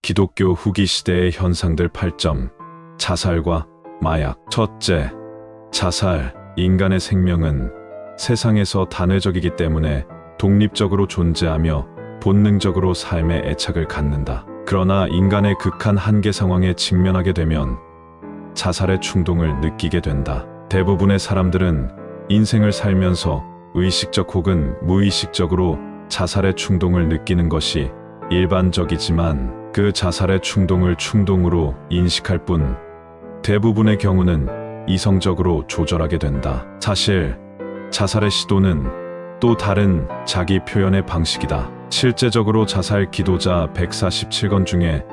기독교 후기 시대의 현상들 8점. 자살과 마약. 첫째, 자살. 인간의 생명은 세상에서 단회적이기 때문에 독립적으로 존재하며 본능적으로 삶에 애착을 갖는다. 그러나 인간의 극한 한계 상황에 직면하게 되면 자살의 충동을 느끼게 된다. 대부분의 사람들은 인생을 살면서 의식적 혹은 무의식적으로 자살의 충동을 느끼는 것이 일반적이지만 그 자살의 충동을 충동으로 인식할 뿐 대부분의 경우는 이성적으로 조절하게 된다. 사실 자살의 시도는 또 다른 자기 표현의 방식이다. 실제적으로 자살 기도자 147건 중에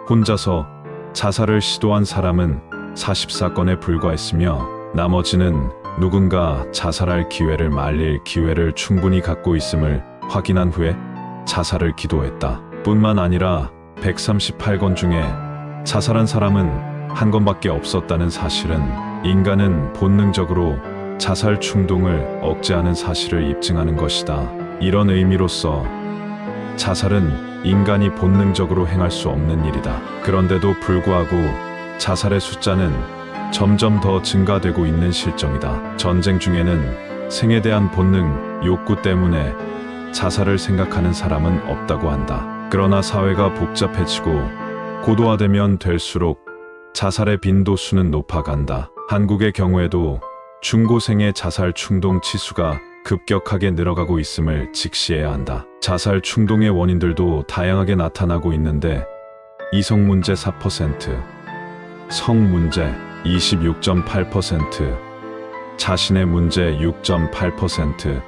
혼자서 자살을 시도한 사람은 44건에 불과했으며 나머지는 누군가 자살할 기회를 말릴 기회를 충분히 갖고 있음을 확인한 후에 자살을 기도했다. 뿐만 아니라 138건 중에 자살한 사람은 한 건밖에 없었다는 사실은 인간은 본능적으로 자살 충동을 억제하는 사실을 입증하는 것이다. 이런 의미로서 자살은 인간이 본능적으로 행할 수 없는 일이다. 그런데도 불구하고 자살의 숫자는 점점 더 증가되고 있는 실정이다. 전쟁 중에는 생에 대한 본능, 욕구 때문에 자살을 생각하는 사람은 없다고 한다. 그러나 사회가 복잡해지고 고도화되면 될수록 자살의 빈도수는 높아간다. 한국의 경우에도 중고생의 자살 충동 치수가 급격하게 늘어가고 있음을 직시해야 한다. 자살 충동의 원인들도 다양하게 나타나고 있는데 이성 문제 4%, 성 문제 26.8%, 자신의 문제 6.8%,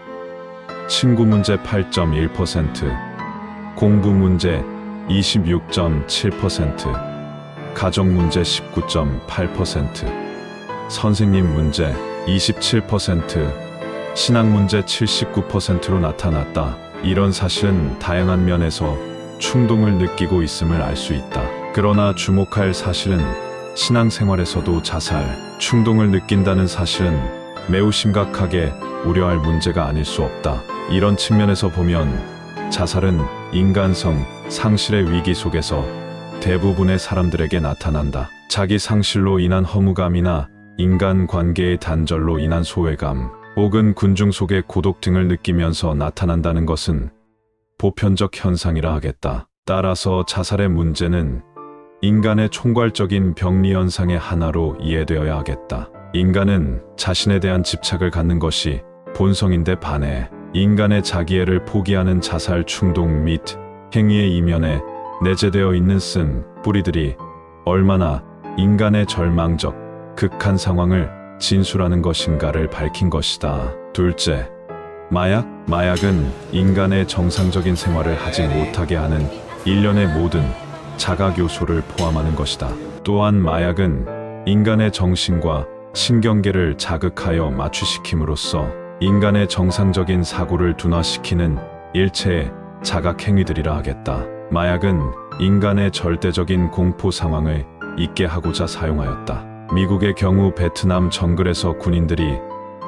친구 문제 8.1%, 공부 문제 26.7%, 가족 문제 19.8%, 선생님 문제 27%, 신앙 문제 79%로 나타났다. 이런 사실은 다양한 면에서 충동을 느끼고 있음을 알 수 있다. 그러나 주목할 사실은 신앙생활에서도 자살, 충동을 느낀다는 사실은 매우 심각하게 우려할 문제가 아닐 수 없다. 이런 측면에서 보면 자살은 인간성 상실의 위기 속에서 대부분의 사람들에게 나타난다. 자기 상실로 인한 허무감이나 인간관계의 단절로 인한 소외감, 혹은 군중 속의 고독 등을 느끼면서 나타난다는 것은 보편적 현상이라 하겠다. 따라서 자살의 문제는 인간의 총괄적인 병리 현상의 하나로 이해되어야 하겠다. 인간은 자신에 대한 집착을 갖는 것이 본성인데 반해 인간의 자기애를 포기하는 자살 충동 및 행위의 이면에 내재되어 있는 쓴 뿌리들이 얼마나 인간의 절망적, 극한 상황을 진술하는 것인가를 밝힌 것이다. 둘째, 마약. 마약은 인간의 정상적인 생활을 하지 못하게 하는 일련의 모든 자각 요소를 포함하는 것이다. 또한 마약은 인간의 정신과 신경계를 자극하여 마취시킴으로써 인간의 정상적인 사고를 둔화시키는 일체의 자각 행위들이라 하겠다. 마약은 인간의 절대적인 공포 상황을 잊게 하고자 사용하였다. 미국의 경우 베트남 정글에서 군인들이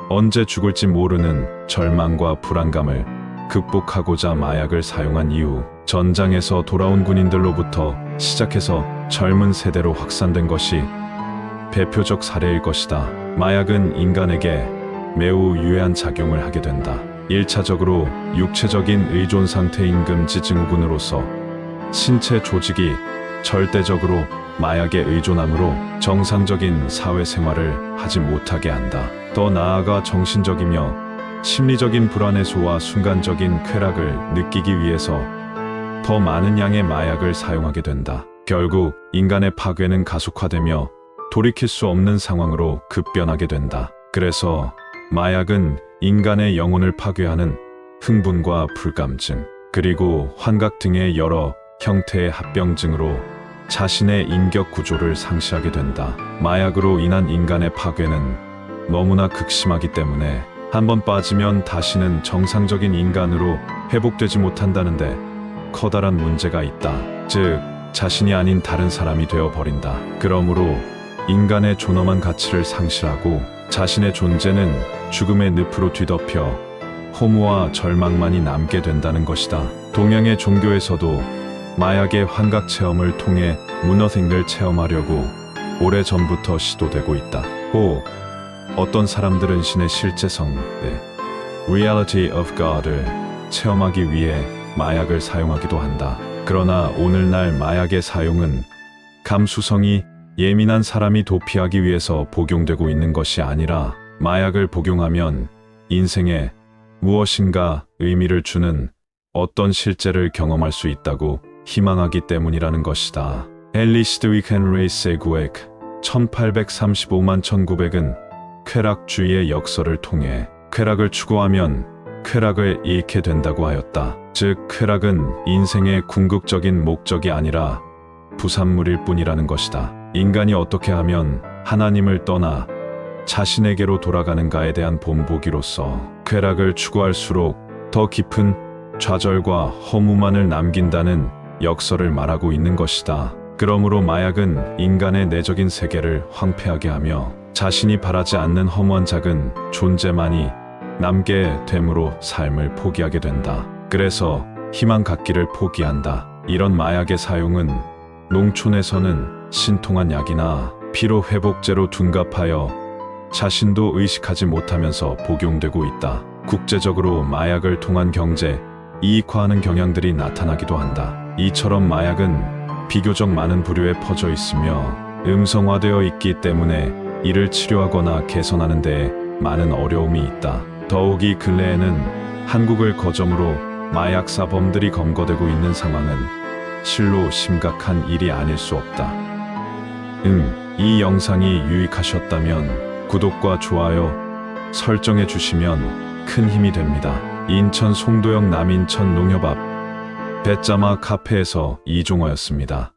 언제 죽을지 모르는 절망과 불안감을 극복하고자 마약을 사용한 이후 전장에서 돌아온 군인들로부터 시작해서 젊은 세대로 확산된 것이 대표적 사례일 것이다. 마약은 인간에게 매우 유해한 작용을 하게 된다. 1차적으로 육체적인 의존 상태 임금지 증후군으로서 신체 조직이 절대적으로 마약에 의존함으로 정상적인 사회생활을 하지 못하게 한다. 더 나아가 정신적이며 심리적인 불안 해소와 순간적인 쾌락을 느끼기 위해서 더 많은 양의 마약을 사용하게 된다. 결국 인간의 파괴는 가속화되며 돌이킬 수 없는 상황으로 급변하게 된다. 그래서 마약은 인간의 영혼을 파괴하는 흥분과 불감증, 그리고 환각 등의 여러 형태의 합병증으로 자신의 인격 구조를 상실하게 된다. 마약으로 인한 인간의 파괴는 너무나 극심하기 때문에 한번 빠지면 다시는 정상적인 인간으로 회복되지 못한다는데 커다란 문제가 있다. 즉, 자신이 아닌 다른 사람이 되어버린다. 그러므로 인간의 존엄한 가치를 상실하고 자신의 존재는 죽음의 늪으로 뒤덮여 허무와 절망만이 남게 된다는 것이다. 동양의 종교에서도 마약의 환각 체험을 통해 문어생을 체험하려고 오래전부터 시도되고 있다. 어떤 사람들은 신의 실제성, Reality of God을 체험하기 위해 마약을 사용하기도 한다. 그러나 오늘날 마약의 사용은 감수성이 예민한 사람이 도피하기 위해서 복용되고 있는 것이 아니라 마약을 복용하면 인생에 무엇인가 의미를 주는 어떤 실제를 경험할 수 있다고 희망하기 때문이라는 것이다. 엘리시드 위켄 레이스의 구획 1835만 1900은 쾌락주의의 역설을 통해 쾌락을 추구하면 쾌락을 잃게 된다고 하였다. 즉 쾌락은 인생의 궁극적인 목적이 아니라 부산물일 뿐이라는 것이다. 인간이 어떻게 하면 하나님을 떠나 자신에게로 돌아가는가에 대한 본보기로서 쾌락을 추구할수록 더 깊은 좌절과 허무만을 남긴다는 역설을 말하고 있는 것이다. 그러므로 마약은 인간의 내적인 세계를 황폐하게 하며 자신이 바라지 않는 허무한 작은 존재만이 남게 됨으로 삶을 포기하게 된다. 그래서 희망 갖기를 포기한다. 이런 마약의 사용은 농촌에서는 신통한 약이나 피로 회복제로 둔갑하여 자신도 의식하지 못하면서 복용되고 있다. 국제적으로 마약을 통한 경제 이익화하는 경향들이 나타나기도 한다. 이처럼 마약은 비교적 많은 부류에 퍼져 있으며 음성화되어 있기 때문에 이를 치료하거나 개선하는 데에 많은 어려움이 있다. 더욱이 근래에는 한국을 거점으로 마약사범들이 검거되고 있는 상황은 실로 심각한 일이 아닐 수 없다. 이 영상이 유익하셨다면 구독과 좋아요 설정해 주시면 큰 힘이 됩니다. 인천 송도역 남인천 농협 앞 배짜마 카페에서 이종호였습니다.